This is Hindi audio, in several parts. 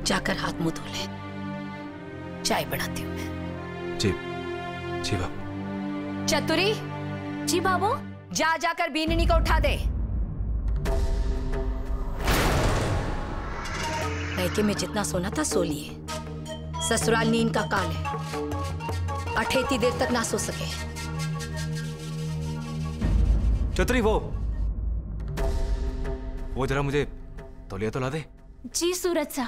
जाकर हाथ मुंह धो ले, चाय बनाती हूँ मैं। जी जी बाबू। चतुरी। जी बाबू। जा जाकर बीननी को उठा दे। लड़के में जितना सोना था सो लिए, ससुराल नींद का काल है, अठेती देर तक ना सो सके। चतुरी वो जरा मुझे तौलिया तो ला दे। जी सूरज सा।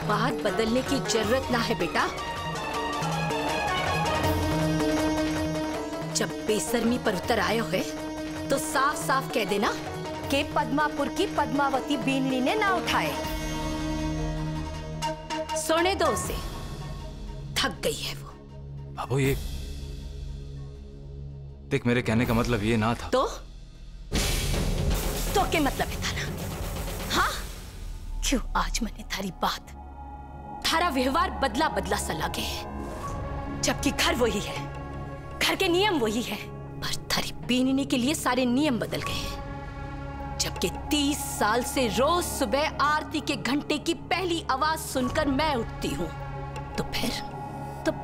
बात बदलने की जरूरत ना है बेटा। जब बेशर्मी पर उतर आए हो तो साफ साफ कह देना कि पद्मापुर की पद्मावती बीननी ने ना उठाए। सोने दो उसे, थक गई है वो। बाबू ये देख, मेरे कहने का मतलब ये ना था। तो क्या मतलब है थारा? हाँ, क्यों आज मैंने थारी बात, थारा व्यवहार बदला बदला सा लगे है, जबकि घर वही है, घर के नियम वही है, पर थारी बीननी के लिए सारे नियम बदल गए हैं। जबकि 30 साल से रोज सुबह आरती के घंटे की पहली आवाज सुनकर मैं उठती हूँ, तो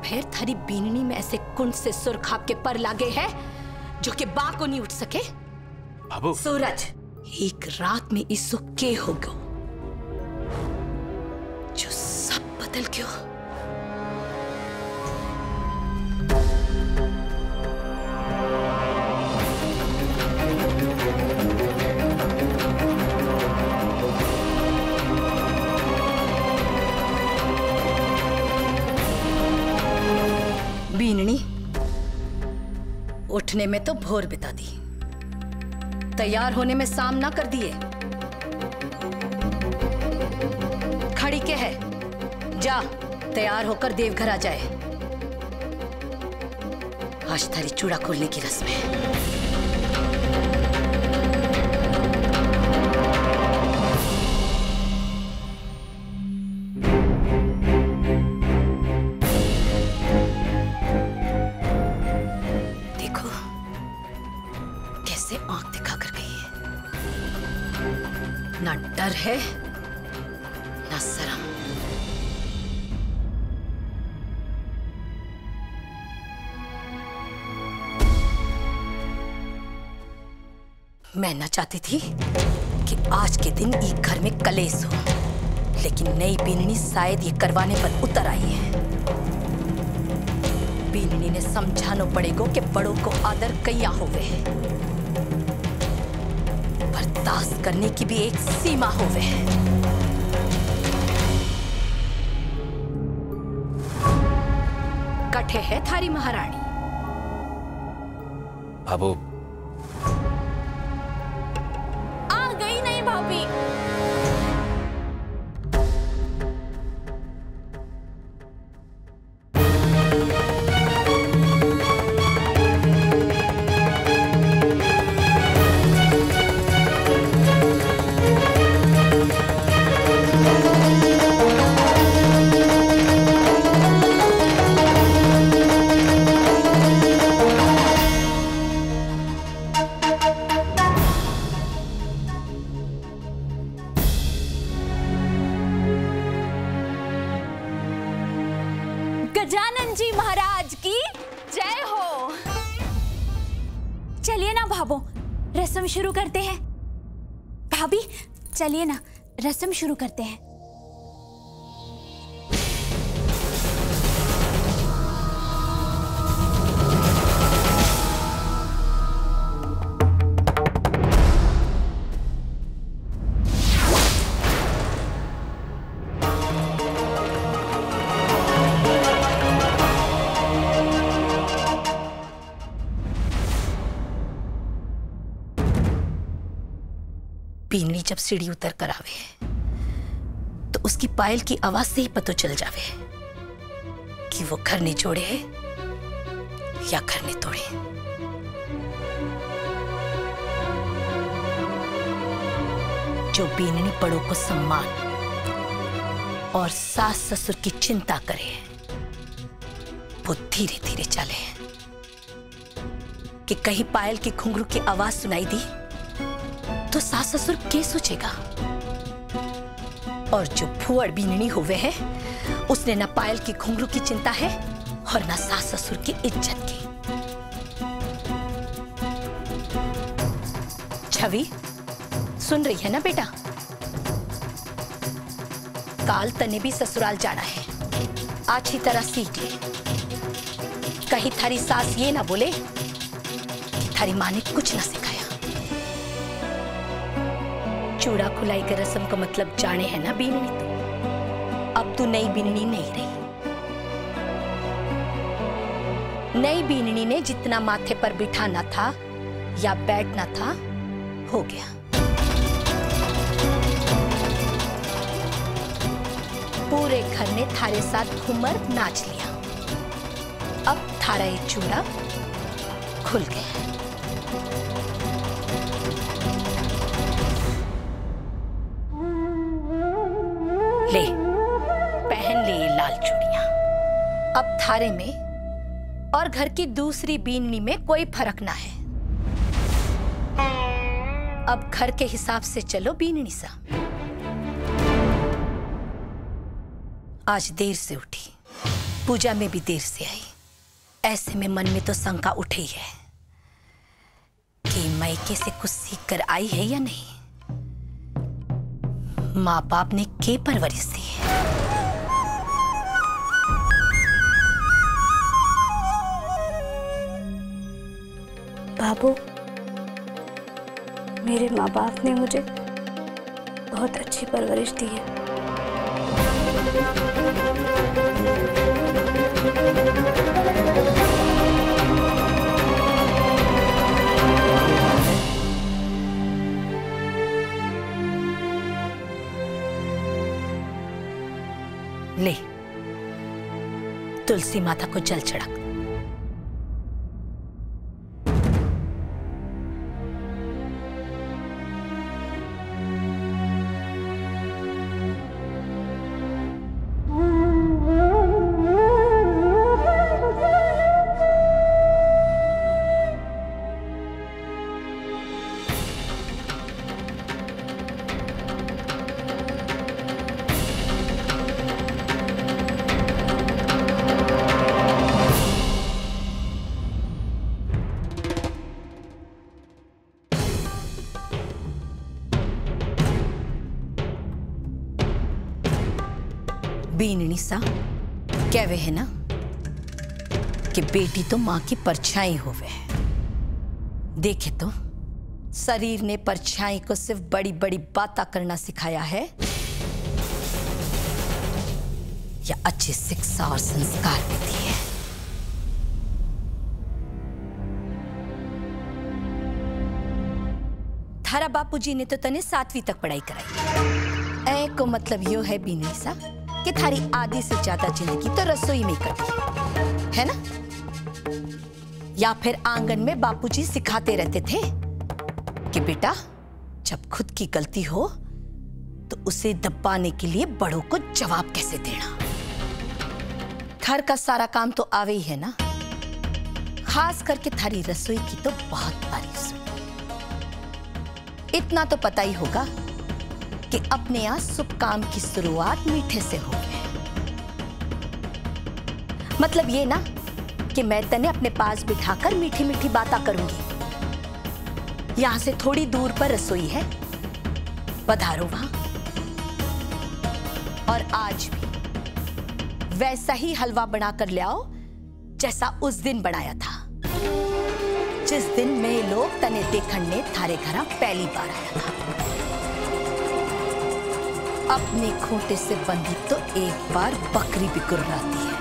फिर थारी बीननी में ऐसे कुंड से सुरखाप के पर लागे हैं जो कि बा को नहीं उठ सके। बाबू। सूरज, एक रात में इसो के हो गयो जो सब बदल गयो। बीननी, उठने में तो भोर बिता दी, तैयार होने में शाम ना कर दिए। खड़ी के है, जा तैयार होकर देवघर आ जाए। आज थारी चूड़ा खोलने की रस्म है। ना डर है ना शर्म। मैं ना चाहती थी कि आज के दिन एक घर में कलेश हो, लेकिन नई बीननी शायद ये करवाने पर उतर आई है। बीननी ने समझाना पड़ेगा कि बड़ों को आदर कैया होवे, बर्दाश्त करने की भी एक सीमा होवे। कठे है थारी महारानी। बाबू, आ गई नहीं भाभी। गजानन जी महाराज की जय हो। चलिए ना भाभो, रस्म शुरू करते हैं। भाभी चलिए ना, रस्म शुरू करते हैं। बीननी जब सीढ़ी उतर कर आवे तो उसकी पायल की आवाज से ही पता चल जावे कि वो घर ने जोड़े है या घर ने तोड़े। जो बीननी बड़ों को सम्मान और सास ससुर की चिंता करे, वो धीरे धीरे चले कि कहीं पायल की घुंघरू की आवाज सुनाई दी तो सास ससुर के सोचेगा। और जो फुअड़ बीननी हुए है उसने न पायल की घुंघरू की चिंता है और न सास ससुर की इज्जत की। छवि सुन रही है ना बेटा? काल तने भी ससुराल जाना है, अच्छी तरह सीख ले। कहीं थारी सास ये ना बोले थारी माँ ने कुछ ना सिखाया। चूड़ा खुलाई का रस्म का मतलब जाने है ना बीननी? तो अब तू नई बीननी नहीं रही। नई बीननी ने जितना माथे पर बिठाना था या बैठना था हो गया। पूरे घर ने थारे साथ घूमर नाच लिया। अब थारा ये चूड़ा खुल गया। ले पहन ले ये लाल चूड़ियां। अब थारे में और घर की दूसरी बीननी में कोई फर्क ना है। अब घर के हिसाब से चलो बीननी सा। आज देर से उठी, पूजा में भी देर से आई। ऐसे में मन में तो शंका उठी है कि मायके से कुछ सीख कर आई है या नहीं। माँ बाप ने के परवरिश दी है। बाबू, मेरे माँ बाप ने मुझे बहुत अच्छी परवरिश दी है। ले तुलसी माता को जल चढ़ा। बीननी सा कहवे है ना कि बेटी तो मां की परछाई होवे है। देखे तो शरीर ने परछाई को सिर्फ बड़ी बड़ी बातें करना सिखाया है या अच्छी शिक्षा और संस्कार भी दिए है। थारा बापूजी ने तो तने 7वीं तक पढ़ाई कराई। ऐ को मतलब यो है बीननी सा कि थारी आधी से ज्यादा जिंदगी तो रसोई में कटी है ना? या फिर आंगन में बापूजी सिखाते रहते थे कि बेटा जब खुद की गलती हो तो उसे दबाने के लिए बड़ों को जवाब कैसे देना। घर का सारा काम तो आवे ही है ना। खास करके थारी रसोई की तो बहुत तारीफ सुनी। इतना तो पता ही होगा कि अपने यहाँ शुभ काम की शुरुआत मीठे से हो गए। मतलब ये ना कि मैं तने अपने पास बिठाकर मीठी मीठी बातें करूंगी। यहां से थोड़ी दूर पर रसोई है, पधारो वहां। और आज भी वैसा ही हलवा बनाकर ले आओ जैसा उस दिन बनाया था, जिस दिन मैं लोग तने देखने ने थारे घर पहली बार आया था। अपने खूंटे से बंधी तो एक बार बकरी भी कुर्राती है।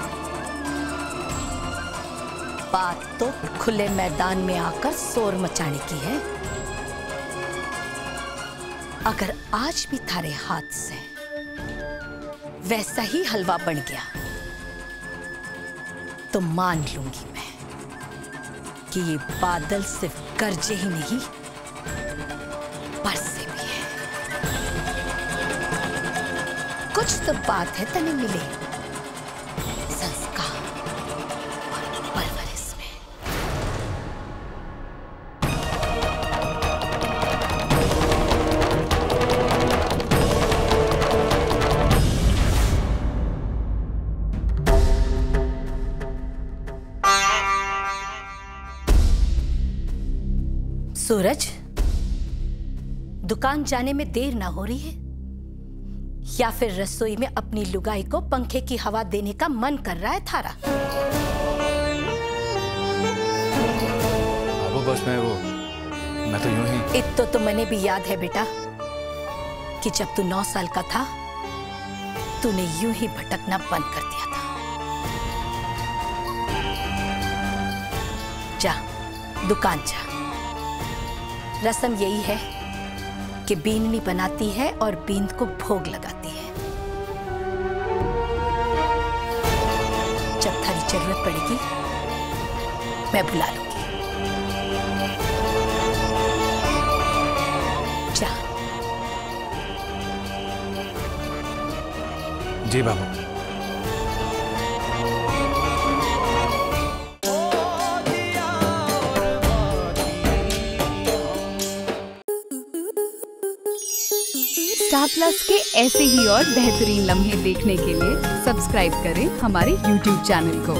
बात तो खुले मैदान में आकर शोर मचाने की है। अगर आज भी थारे हाथ से वैसा ही हलवा बन गया तो मान लूंगी मैं कि ये बादल सिर्फ गरजे ही नहीं बरसे भी है। कुछ तो बात है तने मिले संस्कार और परवरिश में। सूरज, दुकान जाने में देर ना हो रही है या फिर रसोई में अपनी लुगाई को पंखे की हवा देने का मन कर रहा है थारा? बाबू बस मैं तो यूं ही। इत्तो तो मैंने भी याद है बेटा कि जब तू 9 साल का था तूने यूं ही भटकना बंद कर दिया था। जा दुकान जा। रस्म यही है कि बीननी बनाती है और बींद को भोग लगाती है। जब थारी जरूरत पड़ेगी मैं बुला लूंगी। जा। जी बाबू। स्टार प्लस के ऐसे ही और बेहतरीन लम्हे देखने के लिए सब्सक्राइब करें हमारे YouTube चैनल को।